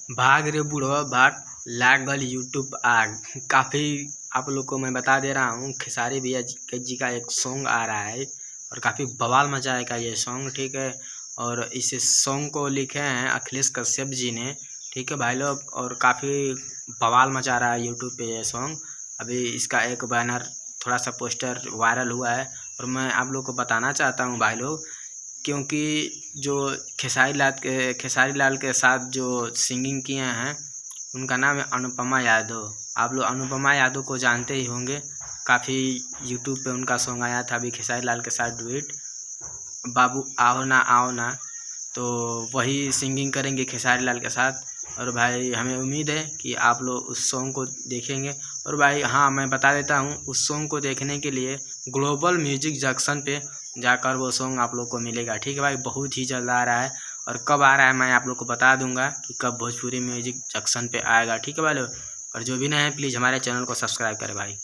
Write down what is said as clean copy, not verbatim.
भाग रे बुढ़वा भाग, लागल यूट्यूब आग। काफ़ी आप लोग को मैं बता दे रहा हूँ, खेसारी भैया जी का एक सॉन्ग आ रहा है और काफ़ी बवाल मचाएगा ये सॉन्ग, ठीक है। और इस सॉन्ग को लिखे हैं अखिलेश कश्यप जी ने, ठीक है भाई लोग। और काफ़ी बवाल मचा रहा है यूट्यूब पे ये सॉन्ग। अभी इसका एक बैनर, थोड़ा सा पोस्टर वायरल हुआ है और मैं आप लोग को बताना चाहता हूँ भाई लोग, क्योंकि जो खेसारी लाल के साथ जो सिंगिंग किए हैं उनका नाम है अनुपमा यादव। आप लोग अनुपमा यादव को जानते ही होंगे, काफ़ी यूट्यूब पे उनका सॉन्ग आया था अभी खेसारी लाल के साथ डुएट, बाबू आओ ना। तो वही सिंगिंग करेंगे खेसारी लाल के साथ। और भाई हमें उम्मीद है कि आप लोग उस सॉन्ग को देखेंगे। और भाई हाँ, मैं बता देता हूँ, उस सॉन्ग को देखने के लिए ग्लोबल म्यूजिक जंक्शन पे जाकर वो सॉन्ग आप लोग को मिलेगा, ठीक है भाई। बहुत ही जल्द आ रहा है और कब आ रहा है मैं आप लोग को बता दूंगा कि कब भोजपुरी म्यूजिक जंक्शन पे आएगा, ठीक है भाई लोग। और जो भी नए हैं प्लीज़ हमारे चैनल को सब्सक्राइब करें भाई।